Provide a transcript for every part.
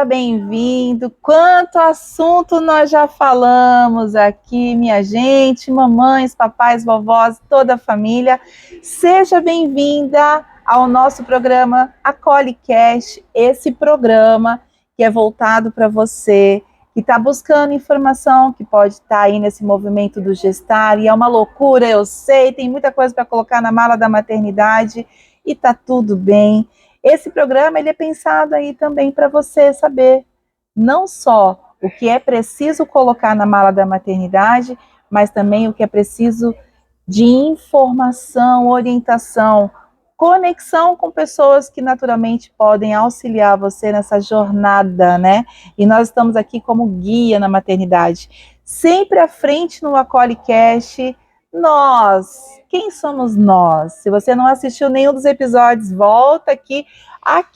Seja bem-vindo. Quanto assunto nós já falamos aqui, minha gente, mamães, papais, vovós, toda a família. Seja bem-vinda ao nosso programa AcolheCast, esse programa que é voltado para você que está buscando informação, que pode estar aí nesse movimento do gestar, e é uma loucura, eu sei, tem muita coisa para colocar na mala da maternidade e tá tudo bem. Esse programa ele é pensado aí também para você saber não só o que é preciso colocar na mala da maternidade, mas também o que é preciso de informação, orientação, conexão com pessoas que naturalmente podem auxiliar você nessa jornada, né? E nós estamos aqui como guia na maternidade. Sempre à frente no AcolheCast, nós. Quem somos nós? Se você não assistiu nenhum dos episódios, volta aqui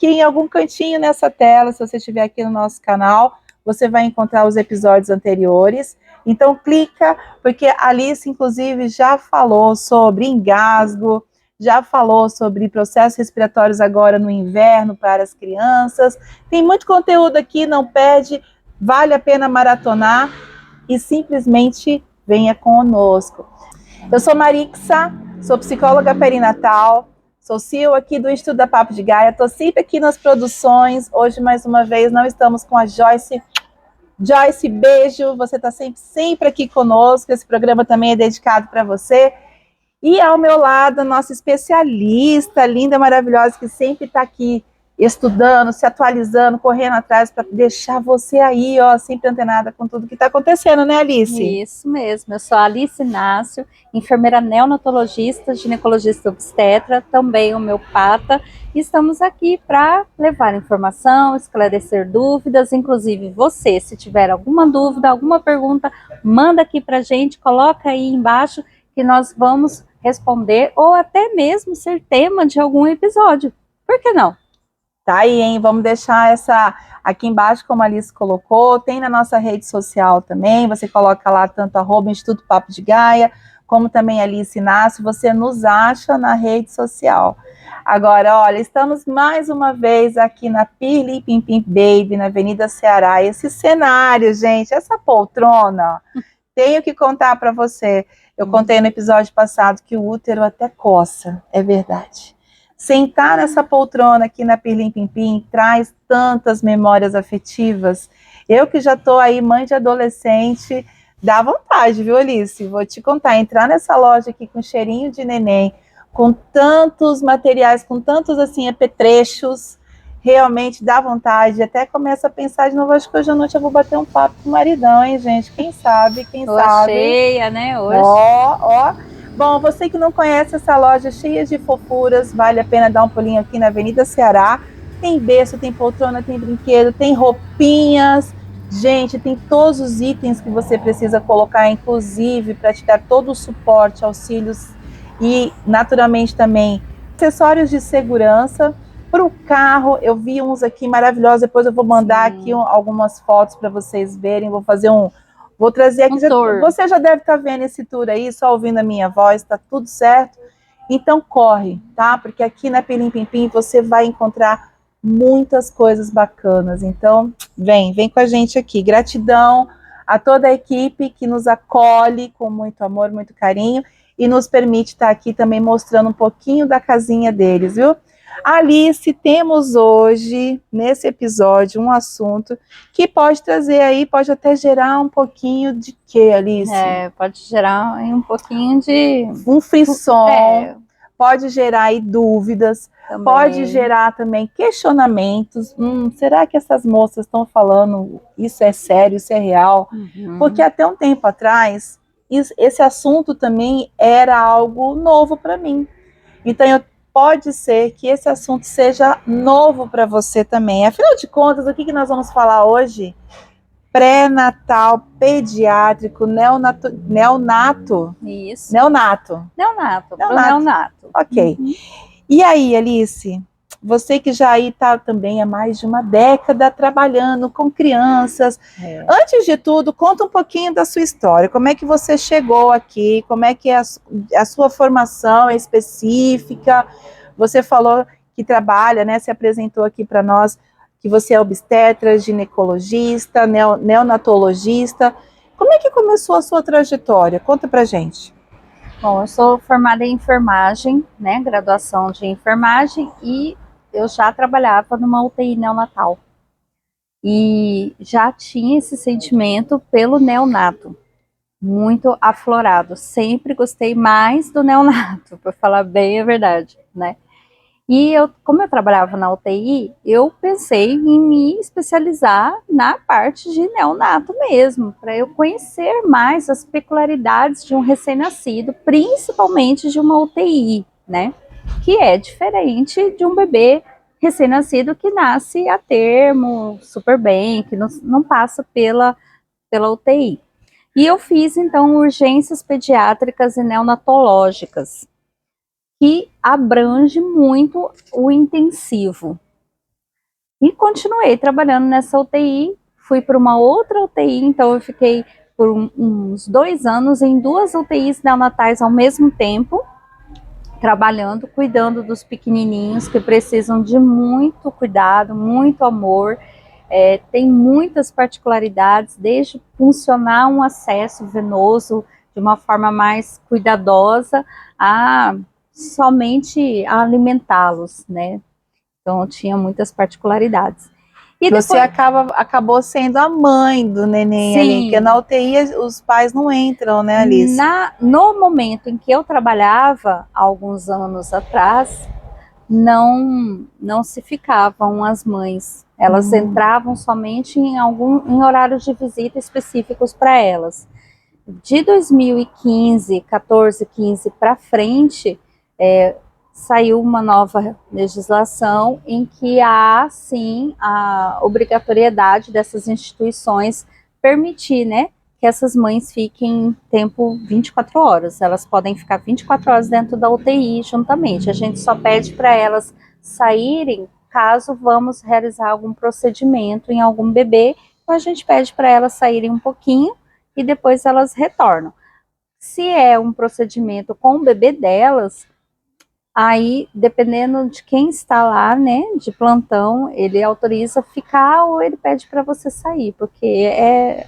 em algum cantinho nessa tela, se você estiver aqui no nosso canal, você vai encontrar os episódios anteriores. Então clica, porque a Alice, inclusive, já falou sobre engasgo, já falou sobre processos respiratórios agora no inverno para as crianças. Tem muito conteúdo aqui, não perde, vale a pena maratonar e simplesmente venha conosco. Eu sou Marixa, sou psicóloga perinatal, sou CEO aqui do Instituto da Papo de Gaia, estou sempre aqui nas produções. Hoje, mais uma vez, não estamos com a Joyce. Joyce, beijo, você está sempre aqui conosco, esse programa também é dedicado para você. E ao meu lado, a nossa especialista, linda, maravilhosa, que sempre está aqui estudando, se atualizando, correndo atrás para deixar você aí, ó, sempre antenada com tudo que está acontecendo, né, Alice? Isso mesmo, eu sou a Alice Inácio, enfermeira neonatologista, ginecologista obstetra, também homeopata, e estamos aqui para levar informação, esclarecer dúvidas, inclusive você, se tiver alguma dúvida, alguma pergunta, manda aqui para a gente, coloca aí embaixo que nós vamos responder, ou até mesmo ser tema de algum episódio, por que não? Tá aí, hein? Vamos deixar essa aqui embaixo, como a Alice colocou, tem na nossa rede social também, você coloca lá tanto @Instituto Papo de Gaia, como também Alice Inácio, você nos acha na rede social. Agora, olha, estamos mais uma vez aqui na Pirlim Pim Pim Baby, na Avenida Ceará. Esse cenário, gente, essa poltrona, tenho que contar para você. Eu contei no episódio passado que o útero até coça, é verdade. Sentar nessa poltrona aqui na Pirlim Pim Pim traz tantas memórias afetivas. Eu que já estou aí, mãe de adolescente, dá vontade, viu, Alice? Vou te contar, entrar nessa loja aqui com cheirinho de neném, com tantos materiais, com tantos, assim, apetrechos, realmente dá vontade. Até começa a pensar de novo, acho que hoje à noite eu vou bater um papo com o maridão, hein, gente? Quem sabe, quem sabe. Cheia, né, hoje. Ó. Bom, você que não conhece essa loja cheia de fofuras, vale a pena dar um pulinho aqui na Avenida Ceará. Tem berço, tem poltrona, tem brinquedo, tem roupinhas. Gente, tem todos os itens que você precisa colocar, inclusive, para te dar todo o suporte, auxílios e, naturalmente, também acessórios de segurança. Para o carro, eu vi uns aqui maravilhosos, depois eu vou mandar aqui algumas fotos para vocês verem, vou trazer aqui, você já deve estar vendo esse tour aí, só ouvindo a minha voz, tá tudo certo? Então corre, tá? Porque aqui na Pirlim Pim Pim você vai encontrar muitas coisas bacanas. Então vem com a gente aqui. Gratidão a toda a equipe que nos acolhe com muito amor, muito carinho e nos permite estar aqui também mostrando um pouquinho da casinha deles, viu? Alice, temos hoje, nesse episódio, um assunto que pode trazer aí, pode até gerar um pouquinho de quê, Alice? Pode gerar um pouquinho de... um frisson, pode gerar aí dúvidas, também. Pode gerar também questionamentos. Será que essas moças estão falando isso é sério, isso é real? Porque até um tempo atrás, esse assunto também era algo novo para mim. Então, pode ser que esse assunto seja novo para você também. Afinal de contas, o que nós vamos falar hoje? Pré-natal, pediátrico, neonato. Isso. Neonato. Ok. E aí, Alice, você que já aí está também há mais de uma década trabalhando com crianças. Antes de tudo, conta um pouquinho da sua história. Como é que você chegou aqui? Como é que é a sua formação específica? Você falou que trabalha, né? Se apresentou aqui para nós que você é obstetra, ginecologista, neonatologista. Como é que começou a sua trajetória? Conta pra gente. Bom, eu sou formada em enfermagem, né, graduação de enfermagem, e eu já trabalhava numa UTI neonatal. E já tinha esse sentimento pelo neonato, muito aflorado. Sempre gostei mais do neonato, para falar bem a verdade, né? E eu, como eu trabalhava na UTI, eu pensei em me especializar na parte de neonato mesmo, para eu conhecer mais as peculiaridades de um recém-nascido, principalmente de uma UTI, né? Que é diferente de um bebê recém-nascido que nasce a termo, super bem, que não passa pela UTI. E eu fiz, então, urgências pediátricas e neonatológicas, que abrange muito o intensivo. E continuei trabalhando nessa UTI, fui para uma outra UTI, então eu fiquei por uns 2 anos em 2 UTIs neonatais ao mesmo tempo, trabalhando, cuidando dos pequenininhos que precisam de muito cuidado, muito amor. Tem muitas particularidades, desde funcionar um acesso venoso de uma forma mais cuidadosa a somente alimentá-los, né? Então tinha muitas particularidades. E você acabou sendo a mãe do neném ali, porque na UTI os pais não entram, né, Alice? No momento em que eu trabalhava, alguns anos atrás, não se ficavam as mães. Elas entravam somente em horários de visita específicos para elas. De 2015, 14, 15 para frente, saiu uma nova legislação em que há, sim, a obrigatoriedade dessas instituições permitir, né, que essas mães fiquem tempo 24 horas. Elas podem ficar 24 horas dentro da UTI juntamente. A gente só pede para elas saírem caso vamos realizar algum procedimento em algum bebê. Então a gente pede para elas saírem um pouquinho e depois elas retornam. Se é um procedimento com o bebê delas, aí, dependendo de quem está lá, né, de plantão, ele autoriza ficar ou ele pede para você sair, porque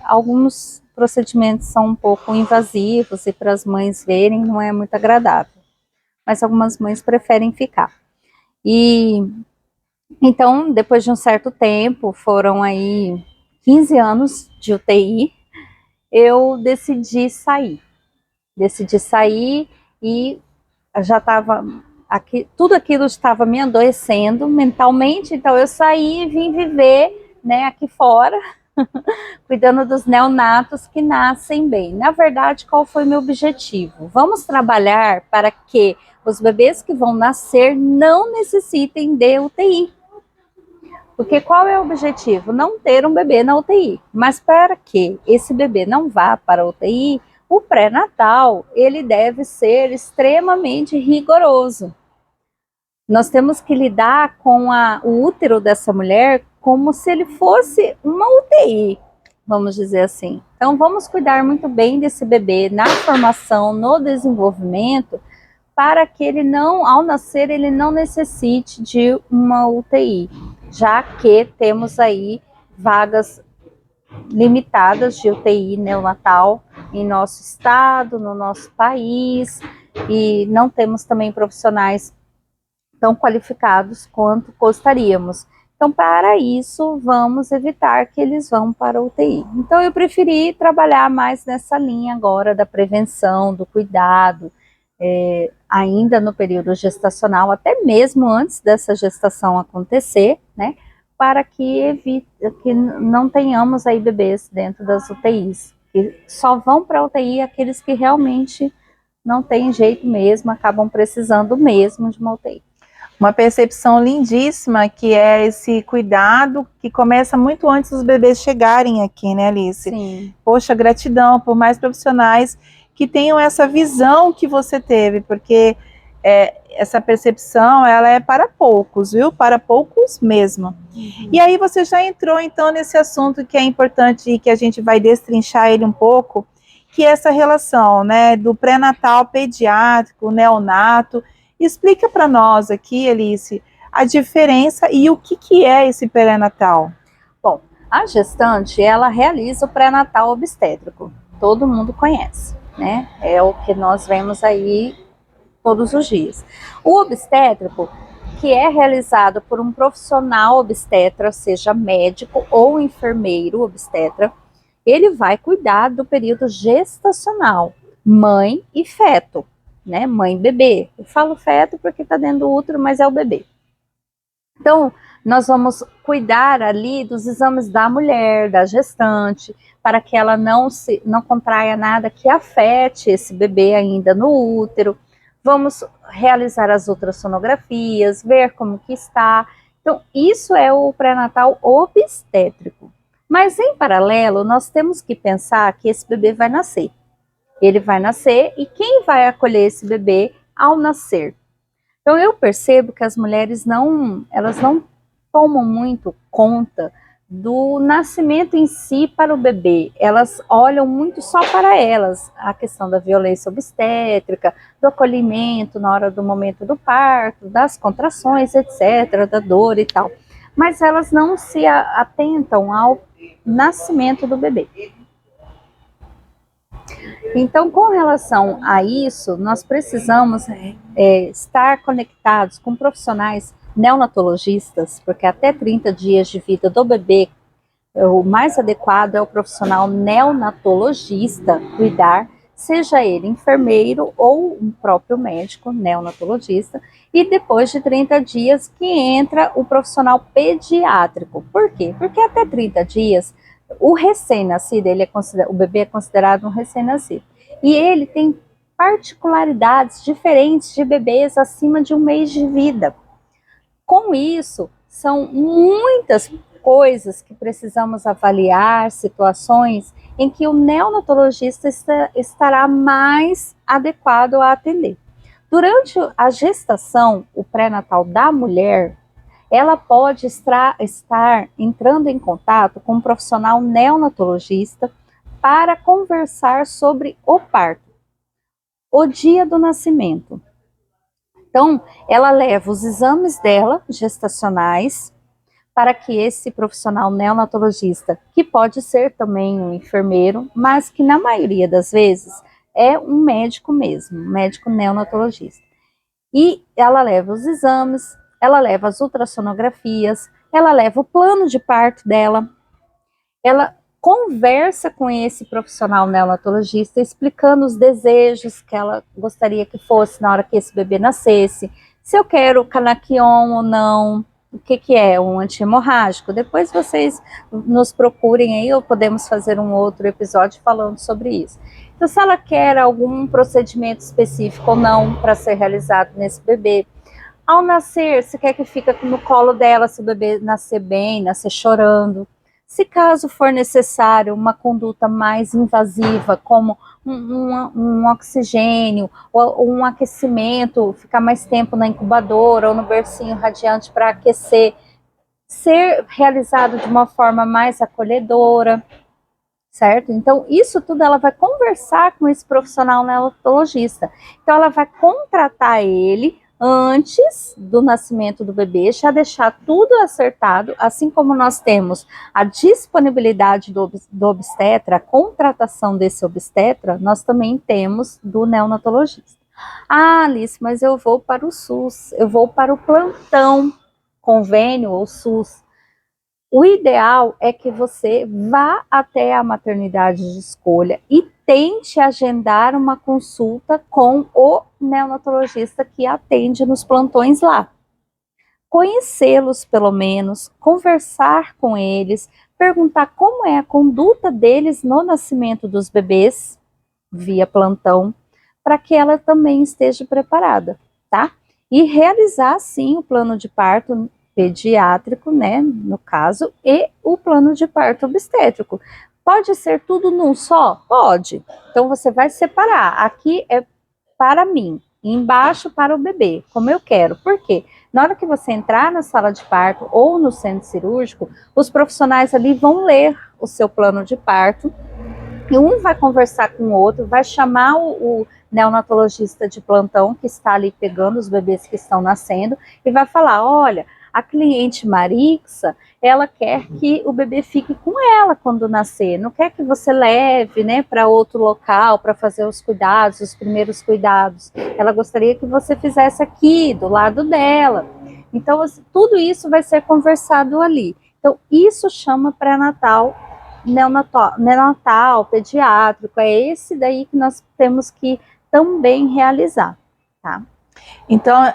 alguns procedimentos são um pouco invasivos e para as mães verem não é muito agradável. Mas algumas mães preferem ficar. E então, depois de um certo tempo, foram aí 15 anos de UTI, eu decidi sair. E já estava tudo aquilo estava me adoecendo mentalmente, então eu saí e vim viver, né, aqui fora, cuidando dos neonatos que nascem bem. Na verdade, qual foi o meu objetivo? Vamos trabalhar para que os bebês que vão nascer não necessitem de UTI. Porque qual é o objetivo? Não ter um bebê na UTI. Mas para que esse bebê não vá para a UTI, o pré-natal, ele deve ser extremamente rigoroso. Nós temos que lidar com o útero dessa mulher como se ele fosse uma UTI, vamos dizer assim. Então, vamos cuidar muito bem desse bebê na formação, no desenvolvimento, para que ele não, ao nascer, ele não necessite de uma UTI, já que temos aí vagas limitadas de UTI neonatal em nosso estado, no nosso país, e não temos também profissionais tão qualificados quanto gostaríamos. Então, para isso, vamos evitar que eles vão para a UTI. Então, eu preferi trabalhar mais nessa linha agora da prevenção, do cuidado, ainda no período gestacional, até mesmo antes dessa gestação acontecer, né? Para que não tenhamos aí bebês dentro das UTIs. Que só vão para a UTI aqueles que realmente não tem jeito mesmo, acabam precisando mesmo de uma UTI. Uma percepção lindíssima, que é esse cuidado que começa muito antes dos bebês chegarem aqui, né, Alice? Sim. Poxa, gratidão por mais profissionais que tenham essa visão que você teve, porque essa percepção, ela é para poucos, viu? Para poucos mesmo. E aí você já entrou, então, nesse assunto que é importante e que a gente vai destrinchar ele um pouco, que é essa relação, né, do pré-natal pediátrico, neonato. Explica para nós aqui, Alice, a diferença e o que é esse pré-natal? Bom, a gestante, ela realiza o pré-natal obstétrico. Todo mundo conhece, né? É o que nós vemos aí todos os dias. O obstétrico, que é realizado por um profissional obstetra, seja médico ou enfermeiro obstetra, ele vai cuidar do período gestacional, mãe e feto, né? Mãe e bebê. Eu falo feto porque está dentro do útero, mas é o bebê. Então, nós vamos cuidar ali dos exames da mulher, da gestante, para que ela não contraia nada que afete esse bebê ainda no útero. Vamos realizar as ultrassonografias, ver como que está. Então, isso é o pré-natal obstétrico. Mas, em paralelo, nós temos que pensar que esse bebê vai nascer. Ele vai nascer e quem vai acolher esse bebê ao nascer? Então, eu percebo que as mulheres elas não tomam muito conta do nascimento em si para o bebê. Elas olham muito só para elas, a questão da violência obstétrica, do acolhimento na hora do momento do parto, das contrações, etc., da dor e tal. Mas elas não se atentam ao nascimento do bebê. Então, com relação a isso, nós precisamos estar conectados com profissionais neonatologistas, porque até 30 dias de vida do bebê, o mais adequado é o profissional neonatologista cuidar, seja ele enfermeiro ou um próprio médico neonatologista, e depois de 30 dias que entra o profissional pediátrico. Por quê? Porque até 30 dias o recém-nascido, o bebê é considerado um recém-nascido. E ele tem particularidades diferentes de bebês acima de 1 mês de vida. Com isso, são muitas coisas que precisamos avaliar, situações em que o neonatologista estará mais adequado a atender. Durante a gestação, o pré-natal da mulher, ela pode estar entrando em contato com um profissional neonatologista para conversar sobre o parto, o dia do nascimento. Então, ela leva os exames dela, gestacionais, para que esse profissional neonatologista, que pode ser também um enfermeiro, mas que na maioria das vezes é um médico mesmo, um médico neonatologista. E ela leva os exames, ela leva as ultrassonografias, ela leva o plano de parto dela, ela conversa com esse profissional neonatologista, explicando os desejos que ela gostaria que fosse na hora que esse bebê nascesse, se eu quero canaquion ou não, o que é um antihemorrágico. Depois vocês nos procurem aí, ou podemos fazer um outro episódio falando sobre isso. Então, se ela quer algum procedimento específico ou não para ser realizado nesse bebê, ao nascer, se quer que fique no colo dela, se o bebê nascer bem, nascer chorando. Se caso for necessário uma conduta mais invasiva, como um oxigênio, ou um aquecimento, ficar mais tempo na incubadora ou no bercinho radiante para aquecer, ser realizado de uma forma mais acolhedora, certo? Então, isso tudo ela vai conversar com esse profissional neonatologista. Então, ela vai contratar ele antes do nascimento do bebê, já deixar tudo acertado, assim como nós temos a disponibilidade do obstetra, a contratação desse obstetra, nós também temos do neonatologista. Ah, Alice, mas eu vou para o SUS, eu vou para o plantão, convênio ou SUS. O ideal é que você vá até a maternidade de escolha e tente agendar uma consulta com o neonatologista que atende nos plantões lá. Conhecê-los pelo menos, conversar com eles, perguntar como é a conduta deles no nascimento dos bebês, via plantão, para que ela também esteja preparada, tá? E realizar sim o plano de parto pediátrico, né, no caso, e o plano de parto obstétrico. Pode ser tudo num só? Pode. Então você vai separar. Aqui é para mim, embaixo para o bebê, como eu quero. Por quê? Na hora que você entrar na sala de parto ou no centro cirúrgico, os profissionais ali vão ler o seu plano de parto E um vai conversar com o outro, vai chamar o neonatologista de plantão que está ali pegando os bebês que estão nascendo e vai falar, olha, a cliente Marixa, ela quer que o bebê fique com ela quando nascer, não quer que você leve, né, para outro local para fazer os cuidados, os primeiros cuidados. Ela gostaria que você fizesse aqui, do lado dela. Então, tudo isso vai ser conversado ali. Então, isso chama pré-natal, neonatal, pediátrico, é esse daí que nós temos que também realizar, tá? Então,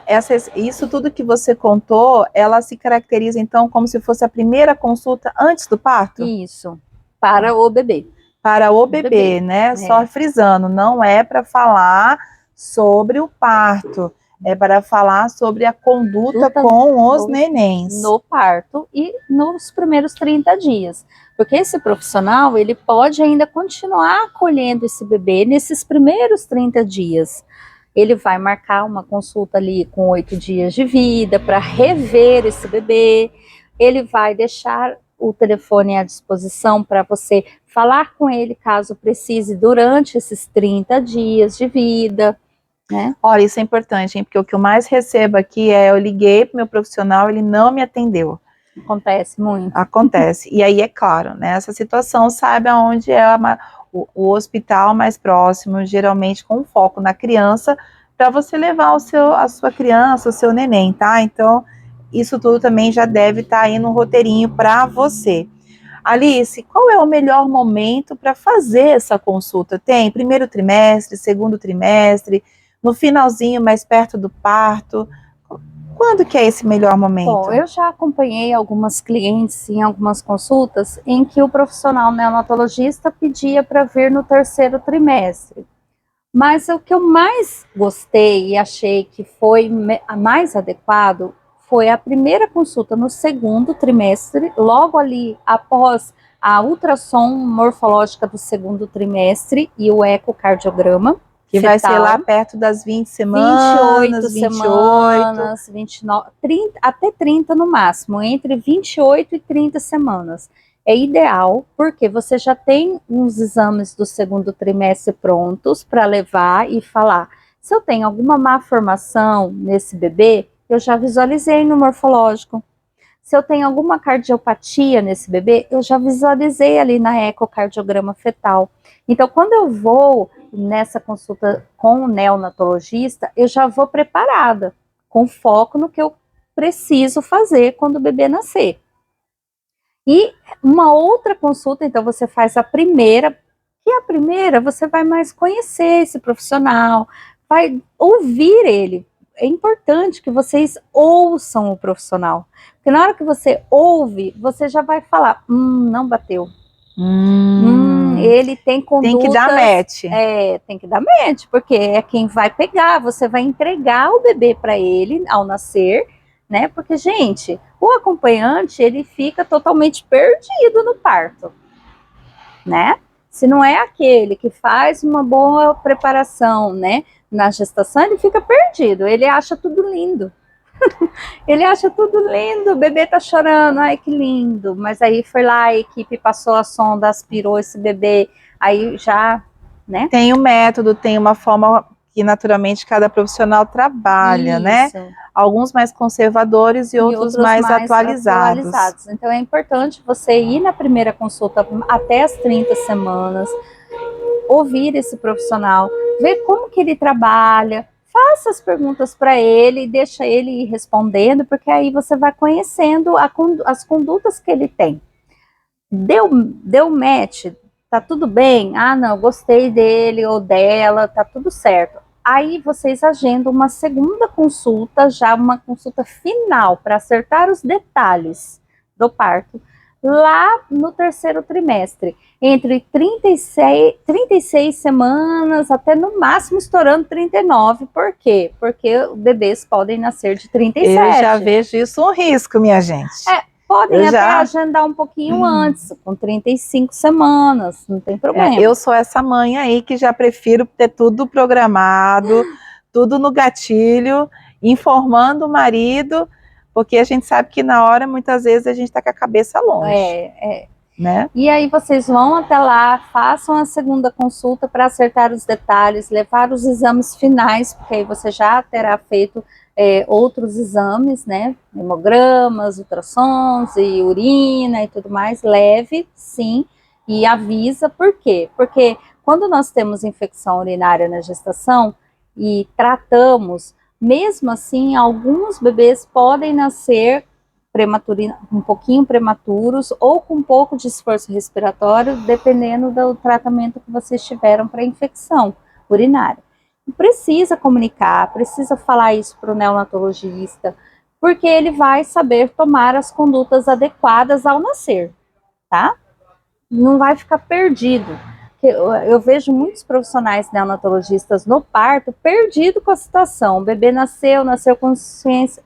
isso tudo que você contou, ela se caracteriza, então, como se fosse a primeira consulta antes do parto? Isso, para o bebê. Para o bebê, né? É. Só frisando, não é para falar sobre o parto, é para falar sobre a conduta com os nenéns. No parto e nos primeiros 30 dias. Porque esse profissional, ele pode ainda continuar acolhendo esse bebê nesses primeiros 30 dias. Ele vai marcar uma consulta ali com 8 dias de vida para rever esse bebê. Ele vai deixar o telefone à disposição para você falar com ele caso precise durante esses 30 dias de vida. Né? Olha, isso é importante, hein? Porque o que eu mais recebo aqui é, eu liguei para o meu profissional, ele não me atendeu. Acontece muito. Acontece. E aí, é claro, nessa situação, sabe aonde é o hospital mais próximo, geralmente com foco na criança, para você levar a sua criança, o seu neném, tá? Então, isso tudo também já deve estar aí no roteirinho para você. Alice, qual é o melhor momento para fazer essa consulta? Tem primeiro trimestre, segundo trimestre, no finalzinho, mais perto do parto? Quando que é esse melhor momento? Bom, eu já acompanhei algumas clientes em algumas consultas em que o profissional neonatologista pedia para vir no terceiro trimestre. Mas o que eu mais gostei e achei que foi mais adequado foi a primeira consulta no segundo trimestre, logo ali após a ultrassom morfológica do segundo trimestre e o ecocardiograma. Que fetal, vai ser lá perto das 20 semanas, 28 semanas, 29, 30, até 30 no máximo, entre 28 e 30 semanas. É ideal, porque você já tem uns exames do segundo trimestre prontos para levar e falar. Se eu tenho alguma malformação nesse bebê, eu já visualizei no morfológico. Se eu tenho alguma cardiopatia nesse bebê, eu já visualizei ali na ecocardiograma fetal. Então, quando eu vou nessa consulta com o neonatologista, eu já vou preparada, com foco no que eu preciso fazer quando o bebê nascer. E uma outra consulta, então você faz a primeira, que a primeira você vai mais conhecer esse profissional, vai ouvir ele. É importante que vocês ouçam o profissional, porque na hora que você ouve, você já vai falar, não bateu. Ele tem condutas... Tem que dar match. Tem que dar match, porque é quem vai pegar, você vai entregar o bebê para ele ao nascer, né? Porque, gente, o acompanhante, ele fica totalmente perdido no parto, né? Se não é aquele que faz uma boa preparação, né, na gestação, ele fica perdido, ele acha tudo lindo. Ele acha tudo lindo, o bebê tá chorando, ai que lindo, mas aí foi lá, a equipe passou a sonda, aspirou esse bebê, aí já, né? Tem um método, tem uma forma que naturalmente cada profissional trabalha, né? Alguns mais conservadores e outros mais atualizados. Então é importante você ir na primeira consulta até as 30 semanas, ouvir esse profissional, ver como que ele trabalha, faça as perguntas para ele, deixa ele ir respondendo, porque aí você vai conhecendo as condutas que ele tem. Deu match, tá tudo bem? Ah, não, gostei dele ou dela, tá tudo certo. Aí vocês agendam uma segunda consulta, já uma consulta final, para acertar os detalhes do parto, lá no terceiro trimestre, entre 36 semanas, até no máximo estourando 39, por quê? Porque bebês podem nascer de 37. Eu já vejo isso um risco, minha gente. Podem até agendar um pouquinho antes, com 35 semanas, não tem problema. Eu sou essa mãe aí que já prefiro ter tudo programado, tudo no gatilho, informando o marido, porque a gente sabe que na hora, muitas vezes, a gente está com a cabeça longe. né? E aí vocês vão até lá, façam a segunda consulta para acertar os detalhes, levar os exames finais, porque aí você já terá feito outros exames, né? Hemogramas, ultrassons e urina e tudo mais. Leve, sim, e avisa. Por quê? Porque quando nós temos infecção urinária na gestação e tratamos, mesmo assim, alguns bebês podem nascer um pouquinho prematuros ou com um pouco de esforço respiratório, dependendo do tratamento que vocês tiveram para infecção urinária. Precisa comunicar, precisa falar isso para o neonatologista, porque ele vai saber tomar as condutas adequadas ao nascer, tá? Não vai ficar perdido. Eu vejo muitos profissionais neonatologistas no parto perdido com a situação. O bebê nasceu com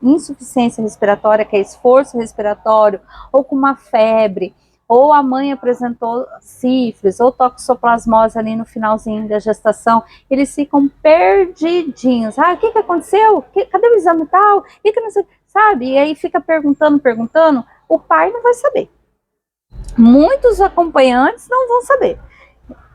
insuficiência respiratória, que é esforço respiratório, ou com uma febre, ou a mãe apresentou sífilis, ou toxoplasmose ali no finalzinho da gestação. Eles ficam perdidinhos. Ah, o que aconteceu? Cadê o exame tal? Que não sei, sabe? E aí fica perguntando. O pai não vai saber. Muitos acompanhantes não vão saber.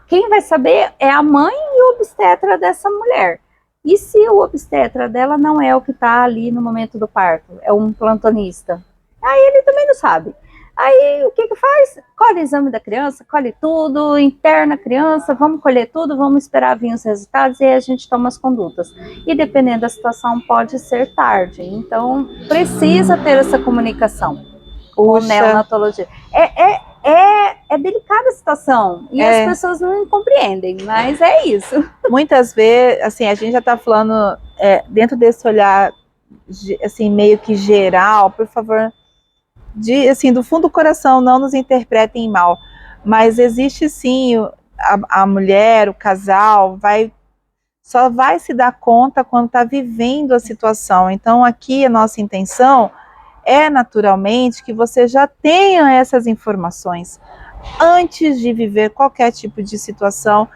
Quem vai saber é a mãe e o obstetra dessa mulher. E se o obstetra dela não é o que está ali no momento do parto, é um plantonista? Aí ele também não sabe. Aí o que faz? Colhe o exame da criança, colhe tudo, interna a criança, vamos colher tudo, vamos esperar vir os resultados e aí a gente toma as condutas. E dependendo da situação, pode ser tarde. Então, precisa ter essa comunicação com o neonatologista. É delicada a situação e as pessoas não compreendem, mas é isso. Muitas vezes, assim, a gente já está falando dentro desse olhar, assim, meio que geral, por favor, assim, do fundo do coração, não nos interpretem mal, mas existe sim, a mulher, o casal, só vai se dar conta quando está vivendo a situação. Então, aqui a nossa intenção é naturalmente que você já tenha essas informações antes de viver qualquer tipo de situação,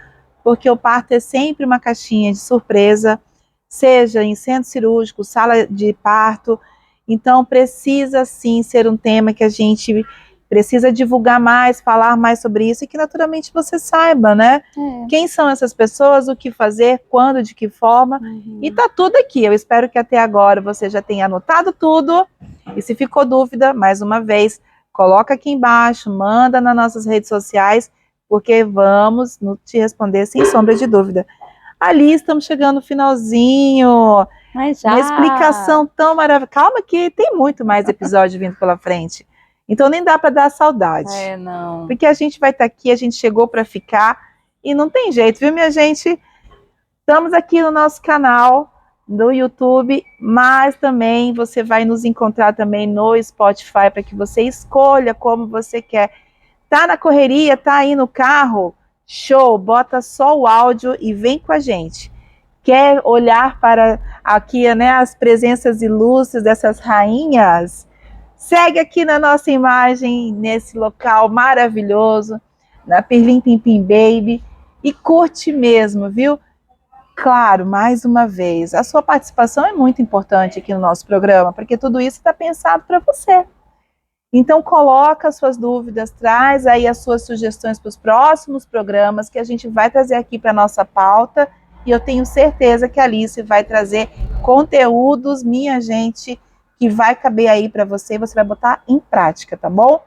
porque o parto é sempre uma caixinha de surpresa, seja em centro cirúrgico, sala de parto. Então precisa sim ser um tema que a gente precisa divulgar mais, falar mais sobre isso e que naturalmente você saiba, né? Quem são essas pessoas, o que fazer, quando, de que forma. E tá tudo aqui. Eu espero que até agora você já tenha anotado tudo. E se ficou dúvida, mais uma vez, coloca aqui embaixo, manda nas nossas redes sociais, porque vamos te responder sem sombra de dúvida. Ali estamos chegando no finalzinho. Mas já. Uma explicação tão maravilhosa. Calma que tem muito mais episódio vindo pela frente. Então nem dá para dar saudade. Não. Porque a gente vai estar aqui, a gente chegou para ficar e não tem jeito, viu, minha gente? Estamos aqui no nosso canal do YouTube, mas também você vai nos encontrar também no Spotify para que você escolha como você quer. Tá na correria, tá aí no carro? Show, bota só o áudio e vem com a gente. Quer olhar para aqui, né, as presenças ilustres dessas rainhas? Segue aqui na nossa imagem, nesse local maravilhoso, na Pirlim Pim Pim Baby, e curte mesmo, viu? Claro, mais uma vez, a sua participação é muito importante aqui no nosso programa, porque tudo isso está pensado para você. Então coloca as suas dúvidas, traz aí as suas sugestões para os próximos programas que a gente vai trazer aqui para a nossa pauta, e eu tenho certeza que a Alice vai trazer conteúdos, minha gente, que vai caber aí para você, você vai botar em prática, tá bom?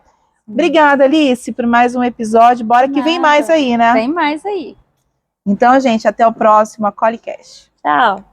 Obrigada, Alice, por mais um episódio. Bora que vem mais aí, né? Vem mais aí. Então, gente, até o próximo AcolheCast. Tchau.